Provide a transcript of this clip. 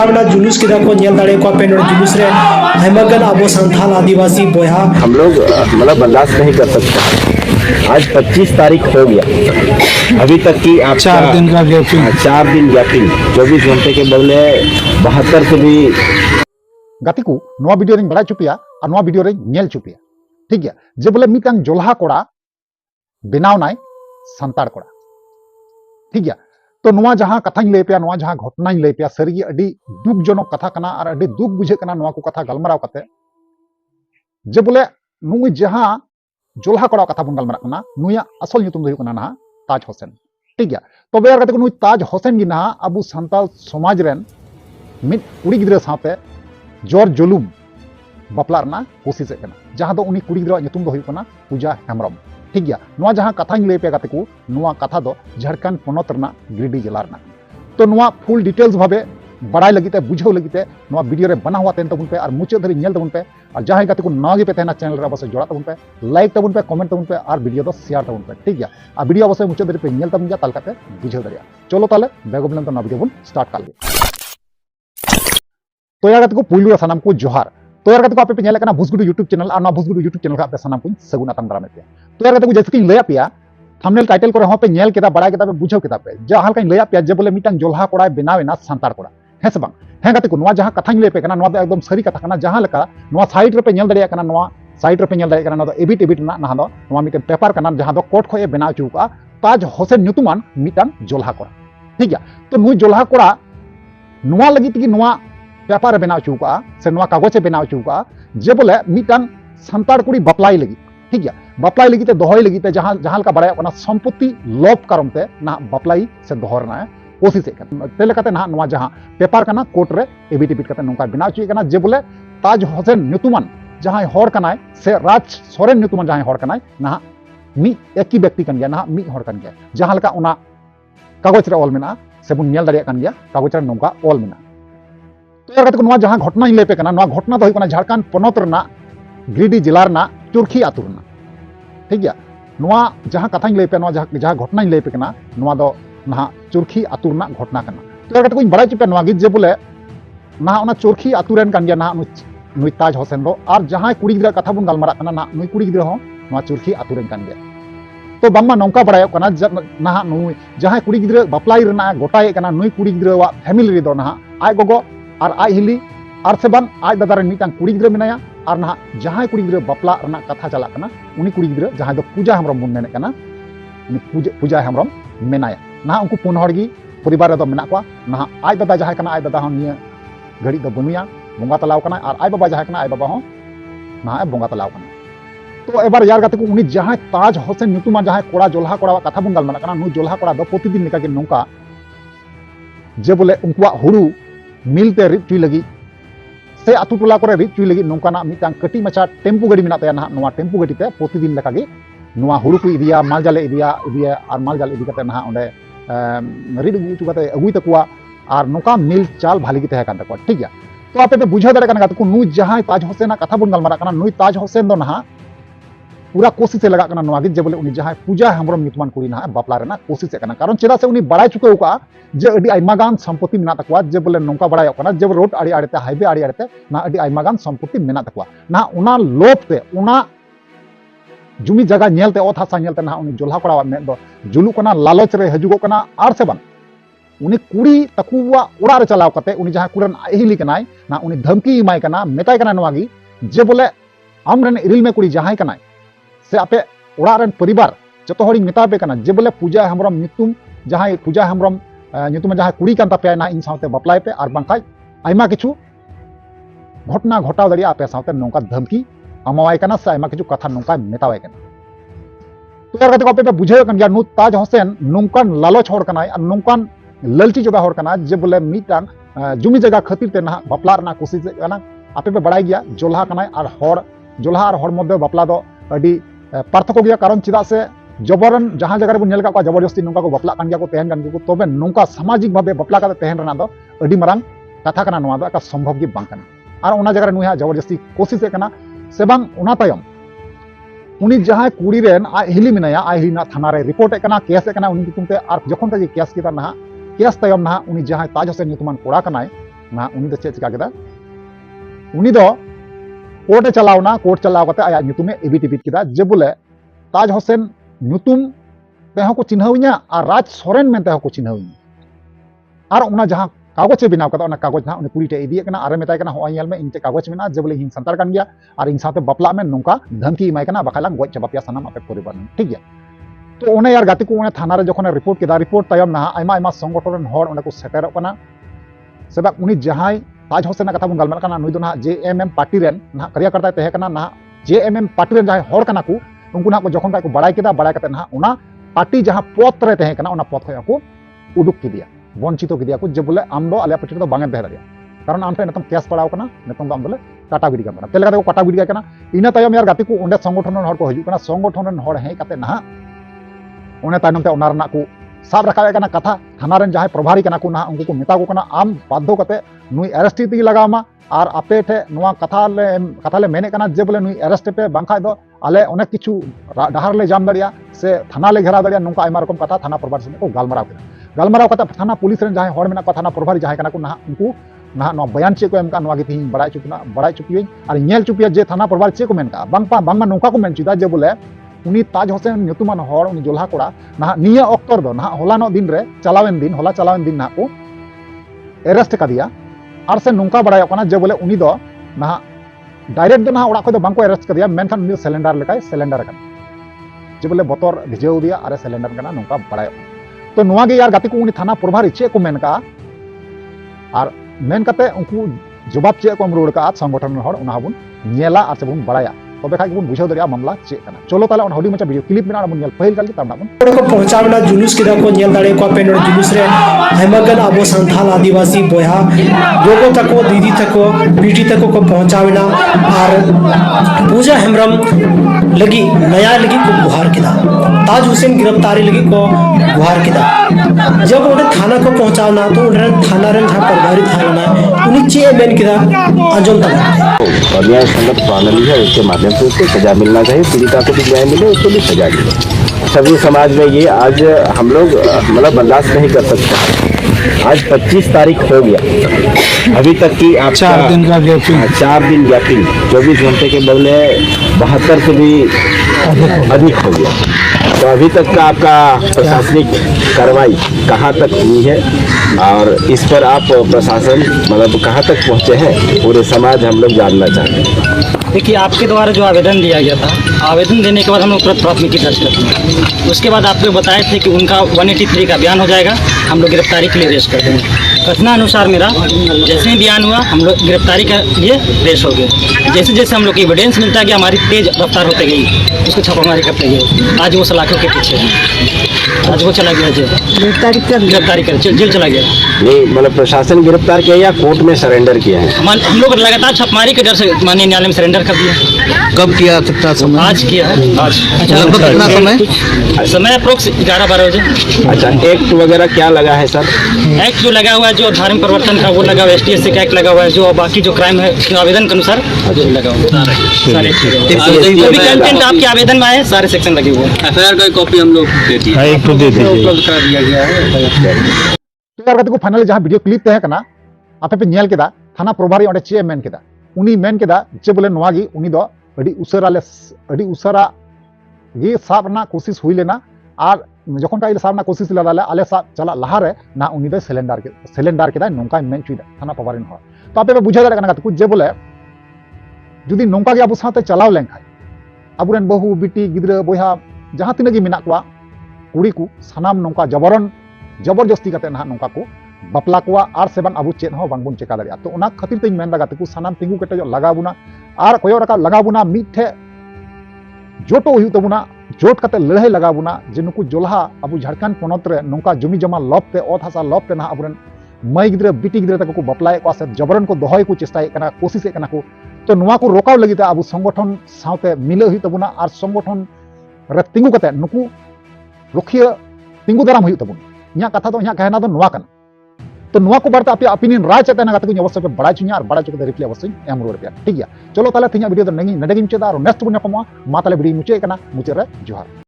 सामना जुलूस किदा को नेल दाड़े को पे नोड जुलूस रे हेमगन अबो संथाल आदिवासी बोया हम लोग मतलब बर्दाश्त नहीं कर सकते। आज 25 तारीख हो गया, अभी तक की आप 4 दिन का गैपिंग, 4 दिन गैपिंग, 24 घंटे के बदले 72 से भी गाती को नवा वीडियो रिंग बड़ा चुपिया और नवा वीडियो रिंग नेल चुपिया ठीक है जे बोले मिटांग जोल्हा कोड़ा बनाव नाय संतार कोड़ा ठीक है। तो नवा जहां कथा लई पे नवा जहां घटना लई पे सरी अडी दुखजनक कथा कना और अडी दुख बुझे कना नवा को कथा गलमराव कते जे बोले नुई जहां जोल्हा कोड़ा कथा बन गलमरा कना नुया असल ᱧᱩᱛᱩᱢ दो कना ना ताज हुसैन ठीक है। तबे यार कते नुई ताज हुसैन गी ना अबु संताल समाज रेन मिट कुड़ी गिद्रा साथे जोर जुलुम बापला रना कोशिश कना जहां दो उनी कुड़ी गिद्रा ᱧᱩᱛᱩᱢ दो कना पूजा हेमरम ठीक गया। नवा जहां कथा लई पे गाते को नवा कथा दो झारखंड पोनत रना गिरिडि जिला रना तो नवा फुल डिटेल्स भाबे बड़ाई लगिते बुझाव लगिते नवा वीडियो रे बना हुआ तेन तबुन पे और मुचे धरी नेल तबुन पे और जहां गाते को नवा पे तेना चैनल रे अवश्य जोड़ा तबुन पे लाइक तबुन पे कमेंट तबुन पे और वीडियो दो शेयर तबुन पे ठीक गया। और वीडियो अवश्य मुचे धरी पे नेल तबुन गया ताल काते बुझाव दरिया चलो ताले बेगोबलन तो नवा वीडियो बुन स्टार्ट कर ले। तो यार गाते को पुइलु सनम को जोहार। तो यार को पे नेल भूसगुडू यूट्यूब चैनल और ना भूसगुडू यूट्यूब चैनल का सामान को सगुन आतम दाराम पे। तो यार को जैसे कि लैया पे थंबनेल टाइटल को पे नेल केदा बड़ा केदा पे बुझाव केदा पे जहां का लैया पे जे बोले मिटांग जोल्हा कोड़ा बनावेना संतार कोड़ा है से बांग है गाते को नवा जहां कथा लैया पे कना नवा एकदम सरी कथा कना जहां लका नवा साइड रे पे नेल दरिया कना नवा साइड रे पे नेल दरिया कना नवा एबिट एबिट ना ना दो नवा मिटे पेपर कना जहां दो कोर्ट खोए बनाव चुका ताज हुसैन ᱧᱩᱛᱩᱢᱟन मिटांग जोल्हा कोड़ा ठीक है। तो नुई जोल्हा कोड़ा नवा लगी कि नवा पेपर बनाव चुका से नवा कागज बनाव चुका जे बोले मिटांग संतार कुड़ी बपलाई लगी ठीक है। बपलाई लगी ते दोहई लगी ते जहां जहां का बड़ा संपत्ति लोभ करम ते ना बपलाई से दोहरना है कोशिश ते लेकाते ना नवा जहां पेपर कना कोर्ट रे एबिट एबिट कते नोका बनाव चुई कना जे बोले ताज हुसैन ᱧᱩᱛᱩᱢᱟन जहां हर कनाय से राज सोरेन ᱧᱩᱛᱩᱢᱟन जहां हर कनाय ना मी एक ही व्यक्ति कन गया ना मी हर कन गया जहां लका उना कागज रे ऑल मेना से बुन नेल दरिया कन गया कागज रे नोका ऑल मेना। तो यार को जहां घटना लई पे कना घटना तो होना झारखंड पोनत रना गिरिडि जिला रना चुरखी आतु रना ठीक है। जहां कथा लई पे जहां घटना लई पे कना दो ना चुरखी आतु रना घटना कना। तो यार को बड़ा चिपे नवा गे जे बोले ना ओना चुरखी आतु रेन कन गया ना नुई ताज हुसैन दो और जहां कुड़ी गिद्रा कथा बन गलमारा कना ना नुई कुड़ी गिद्रा हो नवा चुरखी आतु रेन कन गया। तो बांगमा नौका बड़ा कना ना नुई जहां कुड़ी गिद्रा बापलाई रना गोटाए कना नुई कुड़ी गिद्रा वा फैमिली रे दो ना आय गोगो और आई हिली और से बांग आज दादा रे मिटांग कुड़ी गिद्रा मेनाया और ना जहां कुड़ी गिद्रा बापला रना कथा चला कना उनी कुड़ी गिद्रा जहां दो पूजा हेमरम बन मेने कना उनी पूजा हेमरम मेनाया ना उनको पुन हड़गी परिवार दो मेना को ना आज दादा जहां कना आज दादा हो निया घड़ी दो बनुया बोंगा तलाव कना और आई बाबा जहां कना आई बाबा हो ना बोंगा तलाव कना। तो एबार यार गाते को उनी जहां ताज हुसैन ᱧᱩᱛᱩᱢᱟन जहां कोड़ा जोल्हा कोड़ा कथा बन गलमारा कना नु जोल्हा कोड़ा दो प्रतिदिन लेका के नौका जे बोले उनकुआ हुड़ू मिलते रिट चुई लगी से आतु टोला को रिट चुई लगी नौकाना मिटांग कटी मचा टेम्पू गाड़ी मेना तया ना नवा टेम्पू गाड़ी ते प्रतिदिन लेका गे नवा हुड़ू को इदिया माल जाले इदिया और माल जाल इदी कते ना ओंडे रिट अगु चु कते अगुई तकुआ और नौका मिल चाल भाली गे तहे कान तकुआ ठीक है। तो आपे पे बुझा दरे कना को नु जहां ताज हुसैन कथा बन गलमारा कना नुई ताज हुसैन दो ना पूरा कोशिश लगा कना नवा गे जे बोले उनी जहां पूजा हेमरम ᱧᱩᱛᱩᱢᱟन कुड़ी ना बापला रेना कोशिश कना कारण चेदा से उनी बड़ाई चुके का जे अडी आइमागान संपत्ति मेना तकवा जे बोले नौका बड़ाय कना जे रोड आड़ी आड़ते हाईवे आड़ी आड़ते ना अडी आइमागान संपत्ति मेना तकवा ना उना लोभ ते उना जुमी जगह नेलते ओत हासा नेलते ना उनी जोल्हा कोड़ा में दो जुलू कना लालच रे हजुगो कना आर से बांग उनी कुड़ी तकुवा उड़ा रे चलाव कते उनी जहां कुड़न एहिली कनाय ना उनी धमकी इमाय कना मेताय कना नवा गी जे बोले आमरन इरिल में कुड़ी जहां कनाय से आपे उड़ा रन परिवार जतो हड़ी मेता पे कना जे बोले पूजा हेमरम ᱧᱩᱛᱩᱢ जहां पूजा हेमरम ᱧᱩᱛᱩᱢ जहां कुड़ी कान तापे ना इन सावते बापलाय पे और बांखाय आयमा किछु घटना घटाव दरिया आपे सावते नौका धमकी अमावाय कना से आयमा किछु कथा नौका मेतावाय कना। तो यार कते को आपे बुझाव कन गया नु ताज हुसैन नौकान लालच हर कनाय और नौकान ललची जगह हर कना जे बोले मिटांग जुमी जगह खातिर ते ना बापला रना कोशिश कना आपे पे बड़ाई गया जोल्हा कनाय और हर जोल्हा और हर मध्य बापला दो अडी पार्थक्य गया कारण चेदा से जबरन जहां जगह बन नेल का जबरदस्ती नौका को बपला कान गया को तहन कान गया को तबे नौका सामाजिक भावे बपला का तहन रना दो अडी मारंग कथा कना नवा दो का संभव गे बांग कना और उना जगह नुया जबरदस्ती कोशिश कना से बांग उना तयम उनी जहां कुड़ी रेन आ हिली मेनाया आ हिली ना थाना रे रिपोर्ट कना केस कना उनी तुमते और जखन ते केस किता ना केस तयम ना उनी जहां ताज हुसैन ᱧᱩᱛᱩᱢᱟन कोड़ा कनाय ना उनी दो चेक चिका केदा उनी दो कोर्ट चलावना कोर्ट चलाव कते आया नुतुमे एबिट केदा जे बोले ताज होसेन नुतुम तेहो को चिन्हविया और राज सोरेन में तेहो को चिन्हविया और उना जहां कागज बनाव कदा उना कागज ना उनी कुड़ी टे इदिए कना आरे मेताय कना होय में इनते कागज में जे बोले हिं संतार कान गया और इन साथे बपला में नोंका धमकी इमाय कना बखालां गoj चबापिया सनाम आपे परिवार ठीक गया तो उन्हें यार गाती को उन्हें थाना रे जखने रिपोर्ट केदा रिपोर्ट तायम ना आयमा आयमा संगठन हर उन्हें को सेटेरो कना सेबा उनी जहां ताज होसेन कथा बुन गालमार कना नुई दो ना जेएमएम पार्टी रेन ना करिया करता तहे कना ना जेएमएम पार्टी रेन जहां हर कना को उनको ना को जखन को बड़ाय केदा बड़ाय कते ना उना पार्टी जहां पद रे तहे कना उना पद खया को उडुक किदिया वंचितो किदिया को जे बोले आम दो आले पार्टी तो बांगे तहे दारिया कारण आम पे नतम केस पड़ाव कना नतम दो आम बोले काटा गिडी कना तेल कते को काटा गिडी कना इना तायम यार गाती को उंडे संगठन हर को हजू कना संगठन हर हे कते ना उन्हें तायनम ते उना रना को साब रखा कना कथा थाना रेन जहां प्रभारी कना को ना उनको को मेता को कना आम बाध्य कते नुई अरेस्ट ती लगामा और आपे ठे नुआ कथा ले मेने कना जे बोले नुई अरेस्ट पे बांखा दो आले अनेक किछु डहार ले जाम दरिया से थाना ले घेरा दरिया नुका आयमा रकम कथा थाना प्रभारी से को गालमाराव कता थाना पुलिस रेन जहां हर मेना को थाना प्रभारी जहां कना को ना उनको ना नो बयान चे को एम का नोआ गे तीन बड़ाई चुपियኝ और नेल चुपिया जे थाना प्रभारी चे को मेन का बांगमा नोका को मेन चिदा जे बोले उनी ताज होसेन ᱧᱩᱛᱩᱢᱟᱱ हर उनी जोल्हा कोड़ा ना निया अक्तर दो ना होलानो दिन रे चलावेन दिन ना को अरेस्ट कदिया और से नोंका बड़ाय कना जे बोले उनी दो ना डायरेक्ट दो ना ओड़ा को दो बांको अरेस्ट कदिया मेनखान उनी सिलेंडर लेकाय सिलेंडर कना जे बोले बतर भिजेव दिया अरे सिलेंडर कना नोंका बड़ाय तो नोआ गे यार गाती को उनी थाना प्रभारी चे को मेन का और मेन कते उनको जवाब चे को रुड़ का संगठन हर उना बुन नेला और से बुन बड़ाया तबे खाइ बुन बुझाव दरिया मामला चे कना चलो ताले उन हडी मचा वीडियो क्लिप मेना बुन नेल पहिल काल तामना बुन को पहुंचावना जुलूस केदा को नेल दाड़े को पेनोर जुलूस रे हेमगन अबो संथाल आदिवासी बोया गोगो तको दीदी तको बेटी तको को पहुंचावना और पूजा हेमरम लगी नया लगी को गुहार केदा ताज हुसैन गिरफ्तारी लगी को गुहार केदा जब उन्हें थाना को पहुंचावना तो उन्हें थाना रे जहां प्रभारी थाना उन्हीं चे मेन केदा अंजम तक और न्याय संगत फाइनली है उसके माध्यम से उसको सजा मिलना चाहिए पीड़िता को भी न्याय मिले उसको भी सजा मिले सभी समाज में ये आज हम लोग मतलब बर्दाश्त नहीं कर सकते आज 25 तारीख हो गया अभी तक की आप 4 दिन का गैपिंग 24 घंटे के बदले 72 से भी अधिक हो गया तो अभी तक का आपका प्रशासनिक कार्रवाई कहाँ तक हुई है और इस पर आप प्रशासन मतलब कहाँ तक पहुँचे हैं पूरे समाज हम लोग जानना चाहते हैं। देखिए आपके द्वारा जो आवेदन दिया गया था आवेदन देने के बाद हम लोग तुरंत प्राथमिकी दर्ज करते हैं उसके बाद आपको बताए थे कि उनका 183 का बयान हो जाएगा हम लोग गिरफ्तारी के लिए रेस कर देंगे कथनानुसार मेरा जैसे ही बयान हुआ हम लोग गिरफ्तारी के लिए रेस हो गए जैसे जैसे हम लोग को एविडेंस मिलता गया हमारी तेज रफ्तार होते गई उसको छापामारी करते गए आज वो सलाखों के पीछे है आज वो चला गया जेल गिरफ्तारी कर जेल चला गया नहीं मतलब प्रशासन गिरफ्तार किया या कोर्ट में सरेंडर किया है हम लोग लगातार छापामारी के डर से माननीय न्यायालय में सरेंडर कर दिया कब किया कितना समय आज किया है आज लगभग कितना समय समय अप्रोक्स 11-12 बजे अच्छा एक्ट वगैरह क्या लगा है सर एक्ट जो लगा हुआ है जो धार्मिक परिवर्तन का वो लगा हुआ है STS का एक्ट लगा हुआ है जो बाकी जो क्राइम है उसके आवेदन के अनुसार जो लगा हुआ है सारे जो भी कंटेंट आपके आवेदन में आए सारे सेक्शन लगे हुए हैं FIR का कॉपी हम लोग दे दिए एक तो दे दीजिए उपलब्ध करा दिया गया है तो यार गाती को फाइनल जहां वीडियो क्लिप तहे कना आपे पे नेल केदा थाना प्रभारी ओंडे चे मेन केदा उनी मेन केदा जे बोले नोआ गी उनी दो अडी उसरा ये साब ना कोशिश हुई लेना और जखन का साब ना कोशिश लगा आले साब चला लहारे ना उनी दो सिलेंडर केदा नोंका मेन चुदा थाना प्रभारी हर तो आपे बुझा दाड़े कना कुछ जे बोले जुदी नोंका गे अबु साथे चलाव लेन खाय अबुरेन बहु बिटी गिद्रा बोया जहां तिना गे मेना कुआ कुड़ी को सानाम नोंका जबरदस्ती कते ना नोंका को बापला कोआ और से बांग अबु चेत हो बांग बुन चेका दाड़िया तो उना खातिर तेज मेन लगा तकु सानाम तिंगु कटे लगा बुना और कोयो रका लगा बुना मिठे जोटो हुई तबुना जोट कते लड़ाई लगा बुना जे नुकु जोल्हा अबु झारखंड पोनत रे नोंका जमी जमा लपते ओत हासा लपते ना अबुरेन मई गिद्रा बिटी गिद्रा तक को बापलाए को से जबरन को दोहय को चेष्टा कना कोशिश कना को तो नुआ को रोकाव लगी अबु संगठन साथे मिले हुई तबुना और संगठन रे तिंगु कते नुकु रुखिया तिंगु दाराम हुई तबुन इया कथा तो इया कहना तो नुआ कना तो नुआ को बारते आप ओपिनियन राय चेते ना गाते को अवश्य पे बड़ा चुनिया और बड़ा चुके रिप्लाई अवश्य एम रुआड़ पे ठीक गया चलो ताले थिया वीडियो तो नगी नडगी मुचे और नेक्स्ट बुन कमवा मा ताले वीडियो मुचे कना मुचे रे जोहार।